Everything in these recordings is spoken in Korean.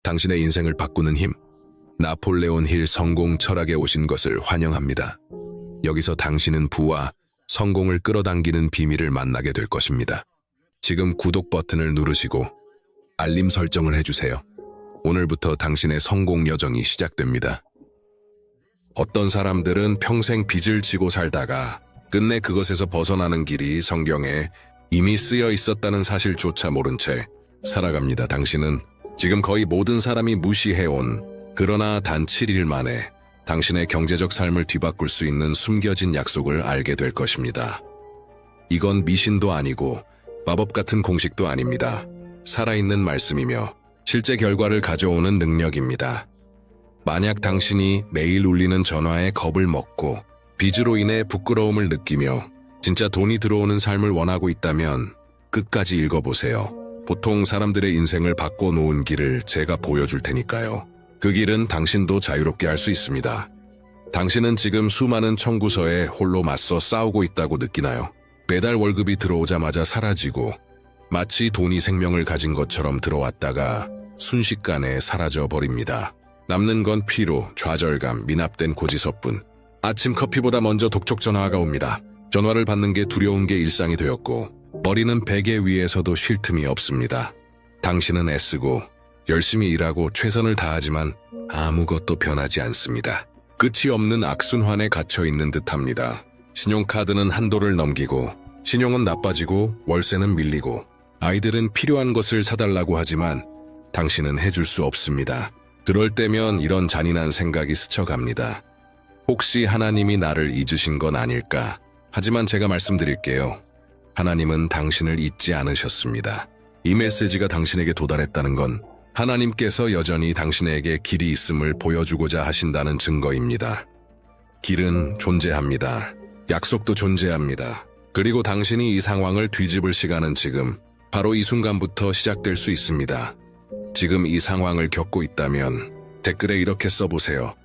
당신의 인생을 바꾸는 힘, 나폴레온 힐 성공 철학에 오신 것을 환영합니다. 여기서 당신은 부와 성공을 끌어당기는 비밀을 만나게 될 것입니다. 지금 구독 버튼을 누르시고 알림 설정을 해주세요. 오늘부터 당신의 성공 여정이 시작됩니다. 어떤 사람들은 평생 빚을 지고 살다가 끝내 그것에서 벗어나는 길이 성경에 이미 쓰여 있었다는 사실조차 모른 채 살아갑니다. 당신은 지금 거의 모든 사람이 무시해온, 그러나 단 7일 만에 당신의 경제적 삶을 뒤바꿀 수 있는 숨겨진 약속을 알게 될 것입니다. 이건 미신도 아니고 마법 같은 공식도 아닙니다. 살아있는 말씀이며 실제 결과를 가져오는 능력입니다. 만약 당신이 매일 울리는 전화에 겁을 먹고 빚으로 인해 부끄러움을 느끼며 진짜 돈이 들어오는 삶을 원하고 있다면 끝까지 읽어보세요. 보통 사람들의 인생을 바꿔놓은 길을 제가 보여줄 테니까요. 그 길은 당신도 자유롭게 할 수 있습니다. 당신은 지금 수많은 청구서에 홀로 맞서 싸우고 있다고 느끼나요? 매달 월급이 들어오자마자 사라지고 마치 돈이 생명을 가진 것처럼 들어왔다가 순식간에 사라져 버립니다. 남는 건 피로, 좌절감, 미납된 고지서뿐. 아침 커피보다 먼저 독촉 전화가 옵니다. 전화를 받는 게 두려운 게 일상이 되었고 머리는 베개 위에서도 쉴 틈이 없습니다. 당신은 애쓰고 열심히 일하고 최선을 다하지만 아무것도 변하지 않습니다. 끝이 없는 악순환에 갇혀있는 듯합니다. 신용카드는 한도를 넘기고 신용은 나빠지고 월세는 밀리고 아이들은 필요한 것을 사달라고 하지만 당신은 해줄 수 없습니다. 그럴 때면 이런 잔인한 생각이 스쳐갑니다. 혹시 하나님이 나를 잊으신 건 아닐까? 하지만 제가 말씀드릴게요. 하나님은 당신을 잊지 않으셨습니다. 이 메시지가 당신에게 도달했다는 건 하나님께서 여전히 당신에게 길이 있음을 보여주고자 하신다는 증거입니다. 길은 존재합니다. 약속도 존재합니다. 그리고 당신이 이 상황을 뒤집을 시간은 지금, 바로 이 순간부터 시작될 수 있습니다. 지금 이 상황을 겪고 있다면 댓글에 이렇게 써보세요.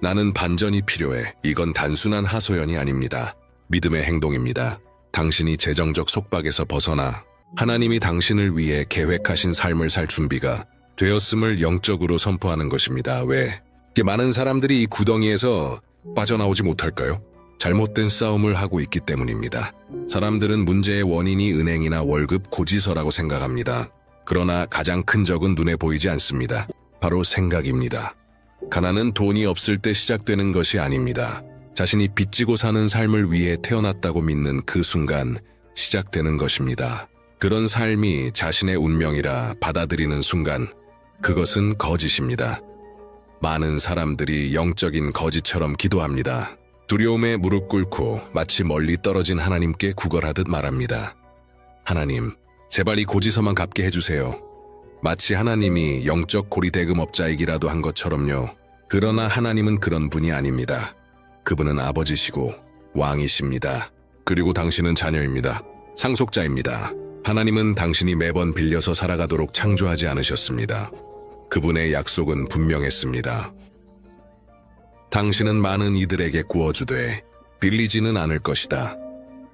나는 반전이 필요해. 이건 단순한 하소연이 아닙니다. 믿음의 행동입니다. 당신이 재정적 속박에서 벗어나 하나님이 당신을 위해 계획하신 삶을 살 준비가 되었음을 영적으로 선포하는 것입니다. 왜? 많은 사람들이 이 구덩이에서 빠져나오지 못할까요? 잘못된 싸움을 하고 있기 때문입니다. 사람들은 문제의 원인이 은행이나 월급, 고지서라고 생각합니다. 그러나 가장 큰 적은 눈에 보이지 않습니다. 바로 생각입니다. 가난은 돈이 없을 때 시작되는 것이 아닙니다. 자신이 빚지고 사는 삶을 위해 태어났다고 믿는 그 순간 시작되는 것입니다. 그런 삶이 자신의 운명이라 받아들이는 순간 그것은 거짓입니다. 많은 사람들이 영적인 거짓처럼 기도합니다. 두려움에 무릎 꿇고 마치 멀리 떨어진 하나님께 구걸하듯 말합니다. 하나님, 제발 이 고지서만 갚게 해주세요. 마치 하나님이 영적 고리대금업자이기라도 한 것처럼요. 그러나 하나님은 그런 분이 아닙니다. 그분은 아버지시고 왕이십니다. 그리고 당신은 자녀입니다. 상속자입니다. 하나님은 당신이 매번 빌려서 살아가도록 창조하지 않으셨습니다. 그분의 약속은 분명했습니다. 당신은 많은 이들에게 구워주되 빌리지는 않을 것이다.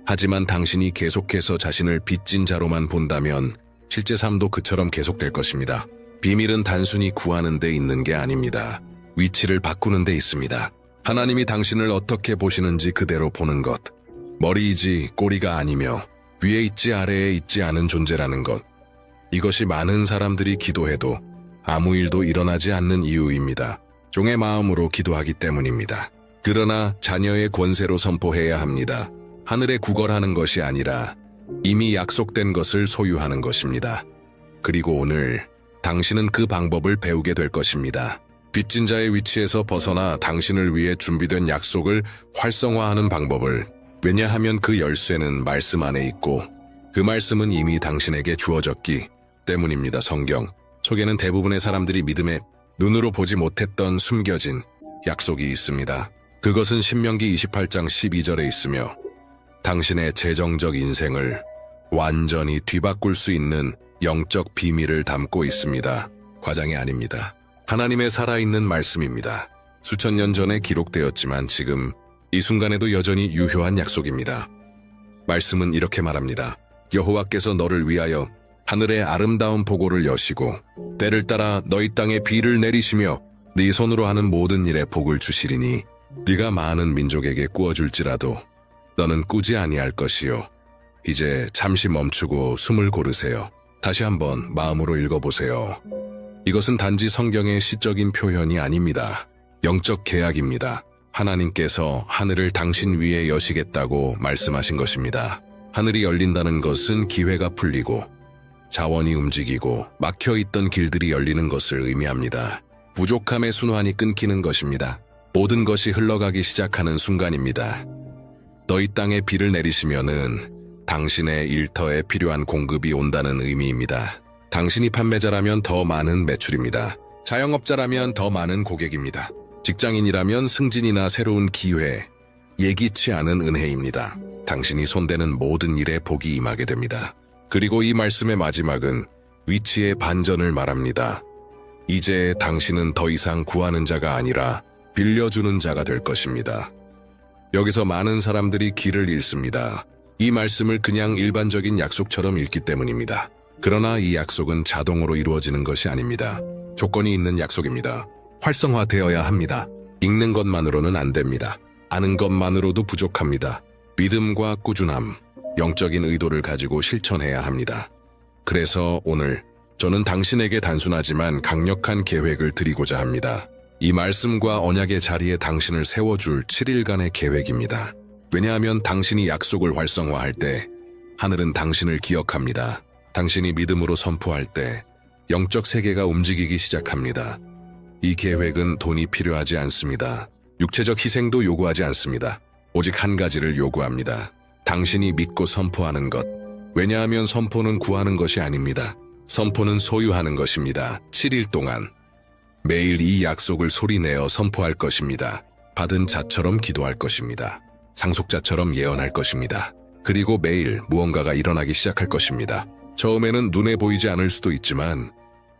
하지만 당신이 계속해서 자신을 빚진 자로만 본다면 실제 삶도 그처럼 계속될 것입니다. 비밀은 단순히 구하는 데 있는 게 아닙니다. 위치를 바꾸는 데 있습니다. 하나님이 당신을 어떻게 보시는지 그대로 보는 것. 머리이지 꼬리가 아니며 위에 있지 아래에 있지 않은 존재라는 것. 이것이 많은 사람들이 기도해도 아무 일도 일어나지 않는 이유입니다. 종의 마음으로 기도하기 때문입니다. 그러나 자녀의 권세로 선포해야 합니다. 하늘에 구걸하는 것이 아니라 이미 약속된 것을 소유하는 것입니다. 그리고 오늘 당신은 그 방법을 배우게 될 것입니다. 빚진 자의 위치에서 벗어나 당신을 위해 준비된 약속을 활성화하는 방법을. 왜냐하면 그 열쇠는 말씀 안에 있고 그 말씀은 이미 당신에게 주어졌기 때문입니다. 성경 속에는 대부분의 사람들이 믿음에 눈으로 보지 못했던 숨겨진 약속이 있습니다. 그것은 신명기 28장 12절에 있으며 당신의 재정적 인생을 완전히 뒤바꿀 수 있는 영적 비밀을 담고 있습니다. 과장이 아닙니다. 하나님의 살아있는 말씀입니다. 수천 년 전에 기록되었지만 지금 이 순간에도 여전히 유효한 약속입니다. 말씀은 이렇게 말합니다. 여호와께서 너를 위하여 하늘의 아름다운 보고를 여시고 때를 따라 너희 땅에 비를 내리시며 네 손으로 하는 모든 일에 복을 주시리니 네가 많은 민족에게 꾸어줄지라도 너는 꾸지 아니할 것이요. 이제 잠시 멈추고 숨을 고르세요. 다시 한번 마음으로 읽어보세요. 이것은 단지 성경의 시적인 표현이 아닙니다. 영적 계약입니다. 하나님께서 하늘을 당신 위에 여시겠다고 말씀하신 것입니다. 하늘이 열린다는 것은 기회가 풀리고 자원이 움직이고 막혀있던 길들이 열리는 것을 의미합니다. 부족함의 순환이 끊기는 것입니다. 모든 것이 흘러가기 시작하는 순간입니다. 너희 땅에 비를 내리시면은 당신의 일터에 필요한 공급이 온다는 의미입니다. 당신이 판매자라면 더 많은 매출입니다. 자영업자라면 더 많은 고객입니다. 직장인이라면 승진이나 새로운 기회, 예기치 않은 은혜입니다. 당신이 손대는 모든 일에 복이 임하게 됩니다. 그리고 이 말씀의 마지막은 위치의 반전을 말합니다. 이제 당신은 더 이상 구하는 자가 아니라 빌려주는 자가 될 것입니다. 여기서 많은 사람들이 길을 잃습니다. 이 말씀을 그냥 일반적인 약속처럼 읽기 때문입니다. 그러나 이 약속은 자동으로 이루어지는 것이 아닙니다. 조건이 있는 약속입니다. 활성화되어야 합니다. 읽는 것만으로는 안 됩니다. 아는 것만으로도 부족합니다. 믿음과 꾸준함, 영적인 의도를 가지고 실천해야 합니다. 그래서 오늘 저는 당신에게 단순하지만 강력한 계획을 드리고자 합니다. 이 말씀과 언약의 자리에 당신을 세워줄 7일간의 계획입니다. 왜냐하면 당신이 약속을 활성화할 때 하늘은 당신을 기억합니다. 당신이 믿음으로 선포할 때 영적 세계가 움직이기 시작합니다. 이 계획은 돈이 필요하지 않습니다. 육체적 희생도 요구하지 않습니다. 오직 한 가지를 요구합니다. 당신이 믿고 선포하는 것. 왜냐하면 선포는 구하는 것이 아닙니다. 선포는 소유하는 것입니다. 7일 동안 매일 이 약속을 소리내어 선포할 것입니다. 받은 자처럼 기도할 것입니다. 상속자처럼 예언할 것입니다. 그리고 매일 무언가가 일어나기 시작할 것입니다. 처음에는 눈에 보이지 않을 수도 있지만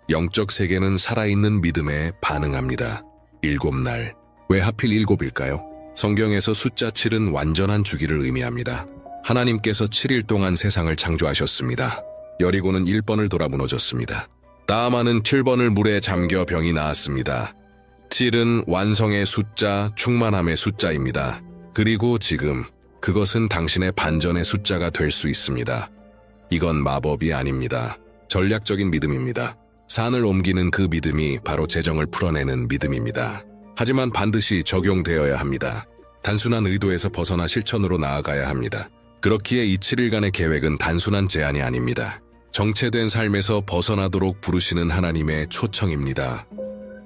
영적 세계는 살아있는 믿음에 반응합니다. 7날. 왜 하필 7일까요? 성경에서 숫자 7은 완전한 주기를 의미합니다. 하나님께서 7일 동안 세상을 창조하셨습니다. 여리고는 1번을 돌아 무너졌습니다. 나아만은 7번을 물에 잠겨 병이 나았습니다. 7은 완성의 숫자, 충만함의 숫자입니다. 그리고 지금 그것은 당신의 반전의 숫자가 될 수 있습니다. 이건 마법이 아닙니다. 전략적인 믿음입니다. 산을 옮기는 그 믿음이 바로 재정을 풀어내는 믿음입니다. 하지만 반드시 적용되어야 합니다. 단순한 의도에서 벗어나 실천으로 나아가야 합니다. 그렇기에 이 7일간의 계획은 단순한 제안이 아닙니다. 정체된 삶에서 벗어나도록 부르시는 하나님의 초청입니다.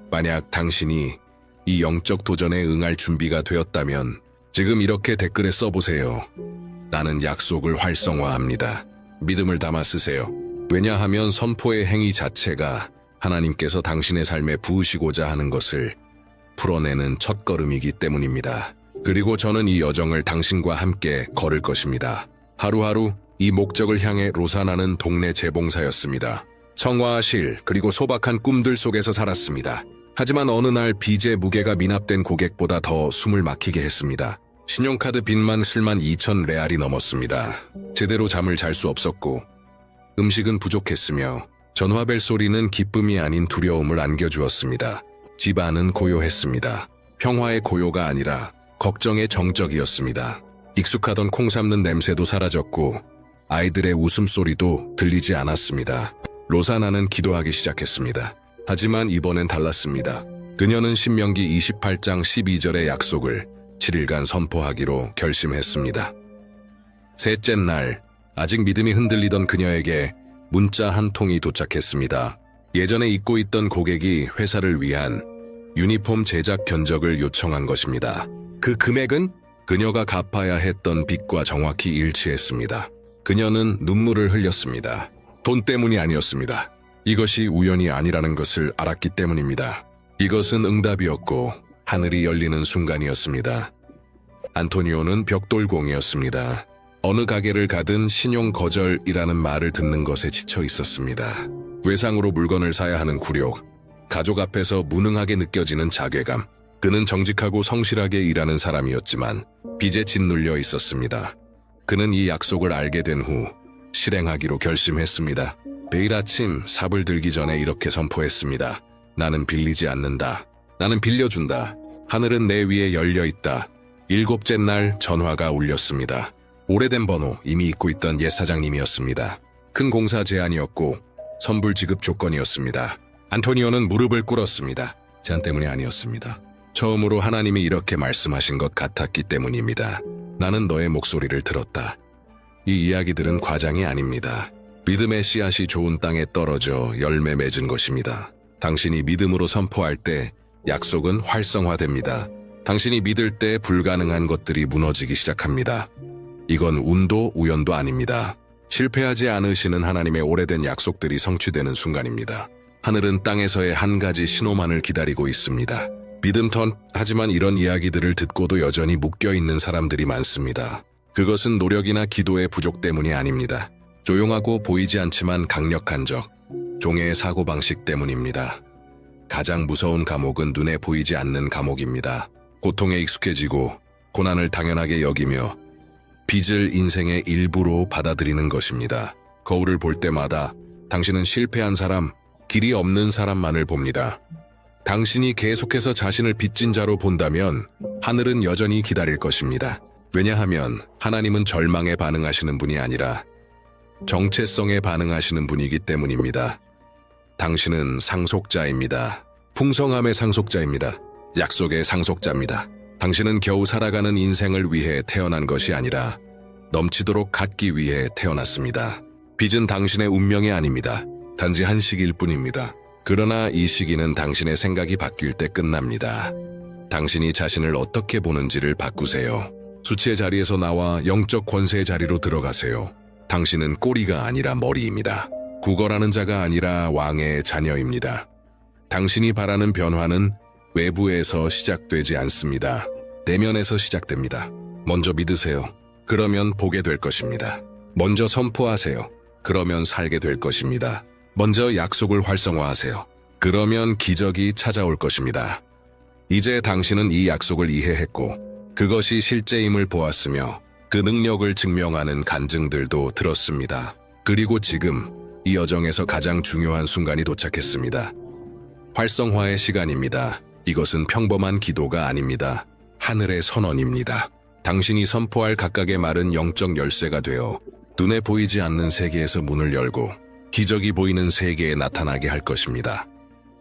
만약 당신이 이 영적 도전에 응할 준비가 되었다면 지금 이렇게 댓글에 써보세요. 나는 약속을 활성화합니다. 믿음을 담아 쓰세요. 왜냐하면 선포의 행위 자체가 하나님께서 당신의 삶에 부으시고자 하는 것을 풀어내는 첫걸음이기 때문입니다. 그리고 저는 이 여정을 당신과 함께 걸을 것입니다. 하루하루 이 목적을 향해 로사나는 동네 재봉사였습니다. 청화와 실 그리고 소박한 꿈들 속에서 살았습니다. 하지만 어느 날 빚의 무게가 미납된 고객보다 더 숨을 막히게 했습니다. 신용카드 빚만 72,000레알이 넘었습니다. 제대로 잠을 잘 수 없었고 음식은 부족했으며 전화벨 소리는 기쁨이 아닌 두려움을 안겨주었습니다. 집안은 고요했습니다. 평화의 고요가 아니라 걱정의 정적이었습니다. 익숙하던 콩 삶는 냄새도 사라졌고 아이들의 웃음소리도 들리지 않았습니다. 로사나는 기도하기 시작했습니다. 하지만 이번엔 달랐습니다. 그녀는 신명기 28장 12절의 약속을 7일간 선포하기로 결심했습니다. 셋째 날, 아직 믿음이 흔들리던 그녀에게 문자 한 통이 도착했습니다. 예전에 잊고 있던 고객이 회사를 위한 유니폼 제작 견적을 요청한 것입니다. 그 금액은 그녀가 갚아야 했던 빚과 정확히 일치했습니다. 그녀는 눈물을 흘렸습니다. 돈 때문이 아니었습니다. 이것이 우연이 아니라는 것을 알았기 때문입니다. 이것은 응답이었고 하늘이 열리는 순간이었습니다. 안토니오는 벽돌공이었습니다. 어느 가게를 가든 신용 거절이라는 말을 듣는 것에 지쳐 있었습니다. 외상으로 물건을 사야 하는 굴욕, 가족 앞에서 무능하게 느껴지는 자괴감. 그는 정직하고 성실하게 일하는 사람이었지만 빚에 짓눌려 있었습니다. 그는 이 약속을 알게 된 후 실행하기로 결심했습니다. 매일 아침 삽을 들기 전에 이렇게 선포했습니다. 나는 빌리지 않는다. 나는 빌려준다. 하늘은 내 위에 열려 있다. 7째 날 전화가 울렸습니다. 오래된 번호, 이미 잊고 있던 옛 사장님이었습니다. 큰 공사 제안이었고 선불 지급 조건이었습니다. 안토니오는 무릎을 꿇었습니다. 제안 때문이 아니었습니다. 처음으로 하나님이 이렇게 말씀하신 것 같았기 때문입니다. 나는 너의 목소리를 들었다. 이 이야기들은 과장이 아닙니다. 믿음의 씨앗이 좋은 땅에 떨어져 열매 맺은 것입니다. 당신이 믿음으로 선포할 때 약속은 활성화됩니다. 당신이 믿을 때 불가능한 것들이 무너지기 시작합니다. 이건 운도 우연도 아닙니다. 실패하지 않으시는 하나님의 오래된 약속들이 성취되는 순간입니다. 하늘은 땅에서의 한 가지 신호만을 기다리고 있습니다. 하지만 이런 이야기들을 듣고도 여전히 묶여있는 사람들이 많습니다. 그것은 노력이나 기도의 부족 때문이 아닙니다. 조용하고 보이지 않지만 강력한 종의 사고방식 때문입니다. 가장 무서운 감옥은 눈에 보이지 않는 감옥입니다. 고통에 익숙해지고 고난을 당연하게 여기며 빚을 인생의 일부로 받아들이는 것입니다. 거울을 볼 때마다 당신은 실패한 사람, 길이 없는 사람만을 봅니다. 당신이 계속해서 자신을 빚진 자로 본다면 하늘은 여전히 기다릴 것입니다. 왜냐하면 하나님은 절망에 반응하시는 분이 아니라 정체성에 반응하시는 분이기 때문입니다. 당신은 상속자입니다. 풍성함의 상속자입니다. 약속의 상속자입니다. 당신은 겨우 살아가는 인생을 위해 태어난 것이 아니라 넘치도록 갖기 위해 태어났습니다. 빚은 당신의 운명이 아닙니다. 단지 한 시기일 뿐입니다. 그러나 이 시기는 당신의 생각이 바뀔 때 끝납니다. 당신이 자신을 어떻게 보는지를 바꾸세요. 수치의 자리에서 나와 영적 권세의 자리로 들어가세요. 당신은 꼬리가 아니라 머리입니다. 구걸하는 자가 아니라 왕의 자녀입니다. 당신이 바라는 변화는 외부에서 시작되지 않습니다. 내면에서 시작됩니다. 먼저 믿으세요. 그러면 보게 될 것입니다. 먼저 선포하세요. 그러면 살게 될 것입니다. 먼저 약속을 활성화하세요. 그러면 기적이 찾아올 것입니다. 이제 당신은 이 약속을 이해했고 그것이 실제임을 보았으며 그 능력을 증명하는 간증들도 들었습니다. 그리고 지금 이 여정에서 가장 중요한 순간이 도착했습니다. 활성화의 시간입니다. 이것은 평범한 기도가 아닙니다. 하늘의 선언입니다. 당신이 선포할 각각의 말은 영적 열쇠가 되어 눈에 보이지 않는 세계에서 문을 열고 기적이 보이는 세계에 나타나게 할 것입니다.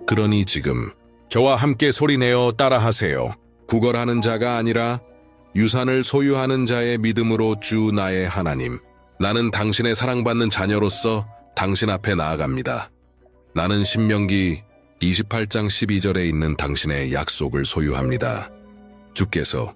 그러니 지금 저와 함께 소리내어 따라하세요. 구걸하는 자가 아니라 유산을 소유하는 자의 믿음으로 주 나의 하나님, 나는 당신의 사랑받는 자녀로서 당신 앞에 나아갑니다. 나는 신명기 28장 12절에 있는 당신의 약속을 소유합니다. 주께서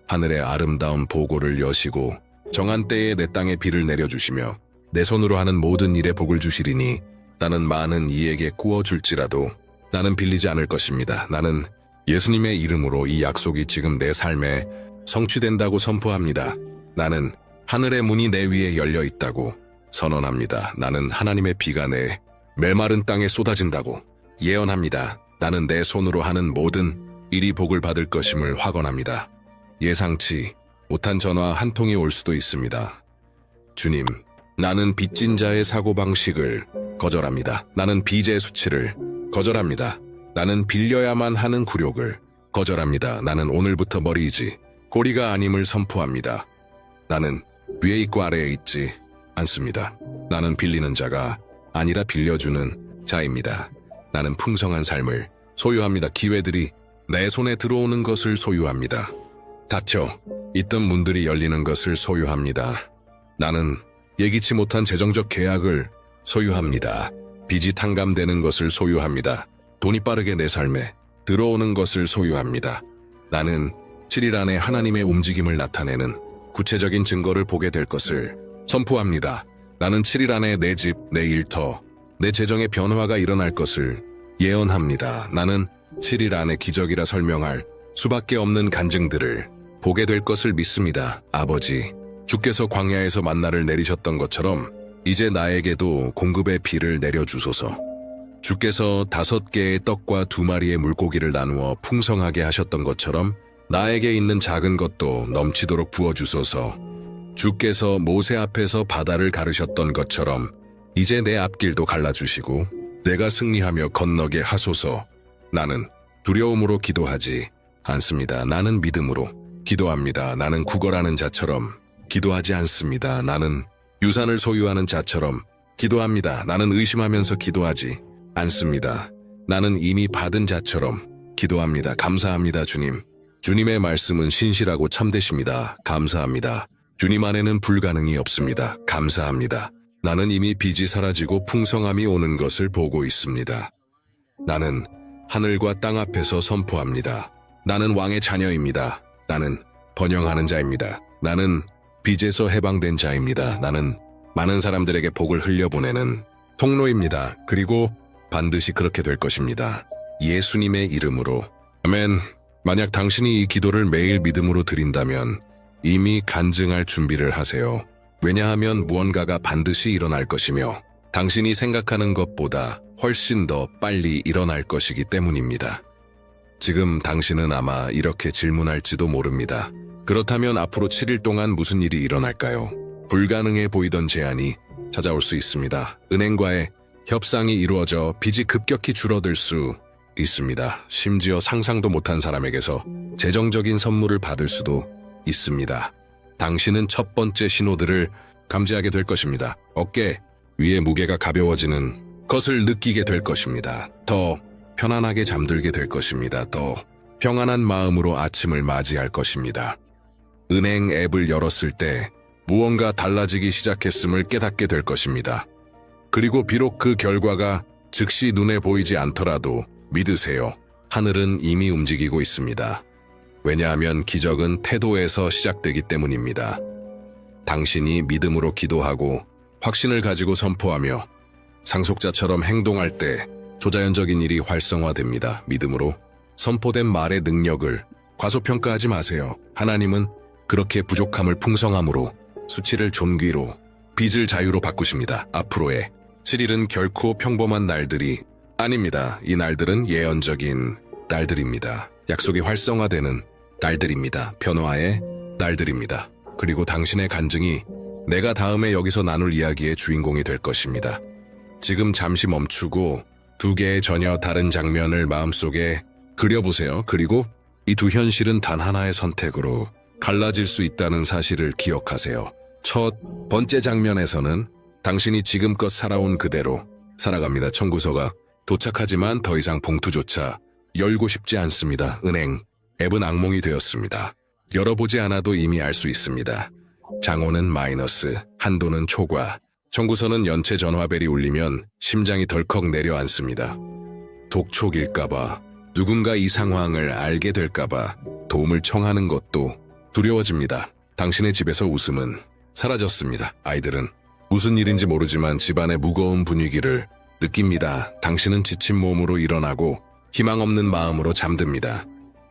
하늘의 아름다운 보고를 여시고 정한 때에 내 땅에 비를 내려주시며 내 손으로 하는 모든 일에 복을 주시리니 나는 많은 이에게 구워줄지라도 나는 빌리지 않을 것입니다. 나는 예수님의 이름으로 이 약속이 지금 내 삶에 성취된다고 선포합니다. 나는 하늘의 문이 내 위에 열려 있다고 선언합니다. 나는 하나님의 비가 내 메마른 땅에 쏟아진다고 예언합니다. 나는 내 손으로 하는 모든 일이 복을 받을 것임을 확언합니다. 예상치 못한 전화 한 통이 올 수도 있습니다. 주님, 나는 빚진 자의 사고방식을 거절합니다. 나는 빚의 수치를 거절합니다. 나는 빌려야만 하는 굴욕을 거절합니다. 나는 오늘부터 머리이지 꼬리가 아님을 선포합니다. 나는 위에 있고 아래에 있지 않습니다. 나는 빌리는 자가 아니라 빌려주는 자입니다. 나는 풍성한 삶을 소유합니다. 기회들이 내 손에 들어오는 것을 소유합니다. 닫혀 있던 문들이 열리는 것을 소유합니다. 나는 예기치 못한 재정적 계약을 소유합니다. 빚이 탕감되는 것을 소유합니다. 돈이 빠르게 내 삶에 들어오는 것을 소유합니다. 나는 7일 안에 하나님의 움직임을 나타내는 구체적인 증거를 보게 될 것을 선포합니다. 나는 7일 안에 내 집, 내 일터, 내 재정의 변화가 일어날 것을 예언합니다. 나는 7일 안에 기적이라 설명할 수밖에 없는 간증들을 보게 될 것을 믿습니다. 아버지, 주께서 광야에서 만나를 내리셨던 것처럼 이제 나에게도 공급의 비를 내려주소서. 주께서 5개의 떡과 2마리의 물고기를 나누어 풍성하게 하셨던 것처럼 나에게 있는 작은 것도 넘치도록 부어주소서. 주께서 모세 앞에서 바다를 가르셨던 것처럼 이제 내 앞길도 갈라주시고 내가 승리하며 건너게 하소서. 나는 두려움으로 기도하지 않습니다. 나는 믿음으로 기도합니다. 나는 구걸하는 자처럼 기도하지 않습니다. 나는 유산을 소유하는 자처럼 기도합니다. 나는 의심하면서 기도하지 않습니다. 나는 이미 받은 자처럼 기도합니다. 감사합니다, 주님. 주님의 말씀은 신실하고 참되십니다. 감사합니다. 주님 안에는 불가능이 없습니다. 감사합니다. 나는 이미 빚이 사라지고 풍성함이 오는 것을 보고 있습니다. 나는 하늘과 땅 앞에서 선포합니다. 나는 왕의 자녀입니다. 나는 번영하는 자입니다. 나는 빚에서 해방된 자입니다. 나는 많은 사람들에게 복을 흘려보내는 통로입니다. 그리고 반드시 그렇게 될 것입니다. 예수님의 이름으로. 아멘. 만약 당신이 이 기도를 매일 믿음으로 드린다면 이미 간증할 준비를 하세요. 왜냐하면 무언가가 반드시 일어날 것이며 당신이 생각하는 것보다 훨씬 더 빨리 일어날 것이기 때문입니다. 지금 당신은 아마 이렇게 질문할지도 모릅니다. 그렇다면 앞으로 7일 동안 무슨 일이 일어날까요? 불가능해 보이던 제안이 찾아올 수 있습니다. 은행과의 협상이 이루어져 빚이 급격히 줄어들 수 있습니다. 심지어 상상도 못한 사람에게서 재정적인 선물을 받을 수도 있습니다. 당신은 첫 번째 신호들을 감지하게 될 것입니다. 어깨 위에 무게가 가벼워지는 것을 느끼게 될 것입니다. 더 편안하게 잠들게 될 것입니다. 더 평안한 마음으로 아침을 맞이할 것입니다. 은행 앱을 열었을 때 무언가 달라지기 시작했음을 깨닫게 될 것입니다. 그리고 비록 그 결과가 즉시 눈에 보이지 않더라도 믿으세요. 하늘은 이미 움직이고 있습니다. 왜냐하면 기적은 태도에서 시작되기 때문입니다. 당신이 믿음으로 기도하고 확신을 가지고 선포하며 상속자처럼 행동할 때 조자연적인 일이 활성화됩니다. 믿음으로 선포된 말의 능력을 과소평가하지 마세요. 하나님은 그렇게 부족함을 풍성함으로, 수치를 존귀로, 빚을 자유로 바꾸십니다. 앞으로의 7일은 결코 평범한 날들이 아닙니다. 이 날들은 예언적인 날들입니다. 약속이 활성화되는 날들입니다. 변화의 날들입니다. 그리고 당신의 간증이 내가 다음에 여기서 나눌 이야기의 주인공이 될 것입니다. 지금 잠시 멈추고 두 개의 전혀 다른 장면을 마음속에 그려보세요. 그리고 이 두 현실은 단 하나의 선택으로 갈라질 수 있다는 사실을 기억하세요. 첫 번째 장면에서는 당신이 지금껏 살아온 그대로 살아갑니다. 청구서가 도착하지만 더 이상 봉투조차 열고 싶지 않습니다. 은행 앱은 악몽이 되었습니다. 열어보지 않아도 이미 알 수 있습니다. 장호는 마이너스, 한도는 초과, 청구서는 연체 전화벨이 울리면 심장이 덜컥 내려앉습니다. 독촉일까봐, 누군가 이 상황을 알게 될까봐 도움을 청하는 것도 두려워집니다. 당신의 집에서 웃음은 사라졌습니다. 아이들은 무슨 일인지 모르지만 집안의 무거운 분위기를 느낍니다. 당신은 지친 몸으로 일어나고 희망 없는 마음으로 잠듭니다.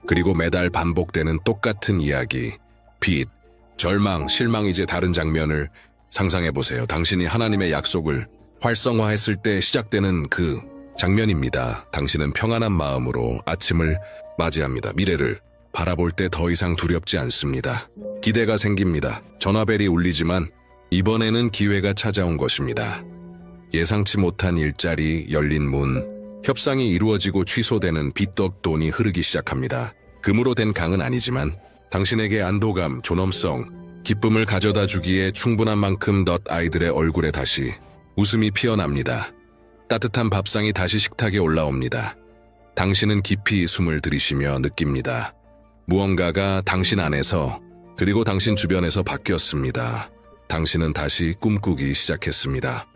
그리고 매달 반복되는 똑같은 이야기, 빚, 절망, 실망. 이제 다른 장면을 상상해보세요. 당신이 하나님의 약속을 활성화했을 때 시작되는 그 장면입니다. 당신은 평안한 마음으로 아침을 맞이합니다. 미래를 바라볼 때 더 이상 두렵지 않습니다. 기대가 생깁니다. 전화벨이 울리지만 이번에는 기회가 찾아온 것입니다. 예상치 못한 일자리, 열린 문, 협상이 이루어지고 취소되는 빚덕 돈이 흐르기 시작합니다. 금으로 된 강은 아니지만 당신에게 안도감, 존엄성, 기쁨을 가져다 주기에 충분한 만큼 아이들의 얼굴에 다시 웃음이 피어납니다. 따뜻한 밥상이 다시 식탁에 올라옵니다. 당신은 깊이 숨을 들이쉬며 느낍니다. 무언가가 당신 안에서 그리고 당신 주변에서 바뀌었습니다. 당신은 다시 꿈꾸기 시작했습니다.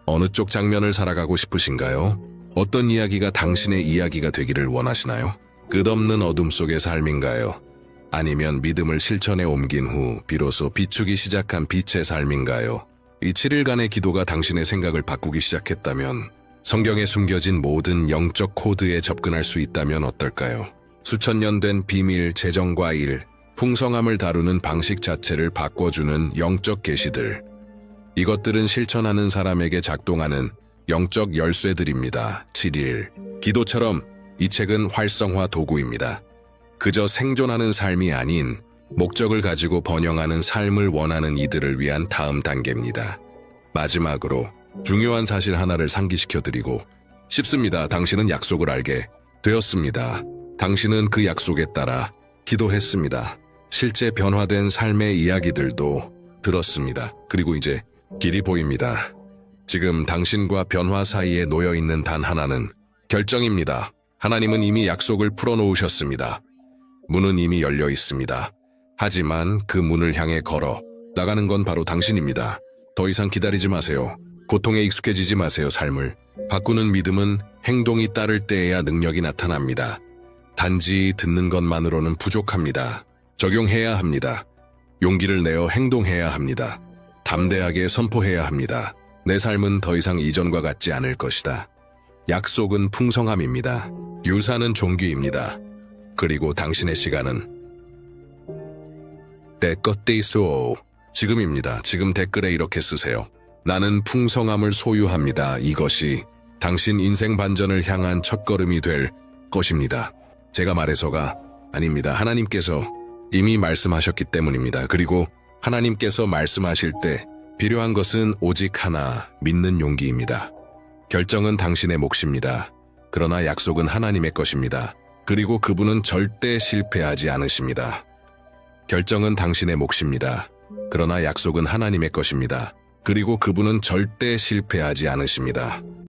어느 쪽 장면을 살아가고 싶으신가요? 어떤 이야기가 당신의 이야기가 되기를 원하시나요? 끝없는 어둠 속의 삶인가요? 아니면 믿음을 실천에 옮긴 후 비로소 비추기 시작한 빛의 삶인가요? 이 7일간의 기도가 당신의 생각을 바꾸기 시작했다면, 성경에 숨겨진 모든 영적 코드에 접근할 수 있다면 어떨까요? 수천 년 된 비밀, 재정과 일, 풍성함을 다루는 방식 자체를 바꿔주는 영적 계시들. 이것들은 실천하는 사람에게 작동하는 영적 열쇠들입니다. 7일. 기도처럼 이 책은 활성화 도구입니다. 그저 생존하는 삶이 아닌 목적을 가지고 번영하는 삶을 원하는 이들을 위한 다음 단계입니다. 마지막으로 중요한 사실 하나를 상기시켜 드리고 싶습니다. 당신은 약속을 알게 되었습니다. 당신은 그 약속에 따라 기도했습니다. 실제 변화된 삶의 이야기들도 들었습니다. 그리고 이제 길이 보입니다. 지금 당신과 변화 사이에 놓여 있는 단 하나는 결정입니다. 하나님은 이미 약속을 풀어놓으셨습니다. 문은 이미 열려 있습니다. 하지만 그 문을 향해 걸어 나가는 건 바로 당신입니다. 더 이상 기다리지 마세요. 고통에 익숙해지지 마세요. 삶을 바꾸는 믿음은 행동이 따를 때에야 능력이 나타납니다. 단지 듣는 것만으로는 부족합니다. 적용해야 합니다. 용기를 내어 행동해야 합니다. 담대하게 선포해야 합니다. 내 삶은 더 이상 이전과 같지 않을 것이다. 약속은 풍성함입니다. 유산은 종기입니다. 그리고 당신의 시간은 때껏 지금입니다. 지금 댓글에 이렇게 쓰세요. 나는 풍성함을 소유합니다. 이것이 당신 인생 반전을 향한 첫걸음이 될 것입니다. 제가 말해서가 아닙니다. 하나님께서 이미 말씀하셨기 때문입니다. 그리고 하나님께서 말씀하실 때 필요한 것은 오직 하나, 믿는 용기입니다. 결정은 당신의 몫입니다. 그러나 약속은 하나님의 것입니다. 그리고 그분은 절대 실패하지 않으십니다. 결정은 당신의 몫입니다. 그러나 약속은 하나님의 것입니다. 그리고 그분은 절대 실패하지 않으십니다.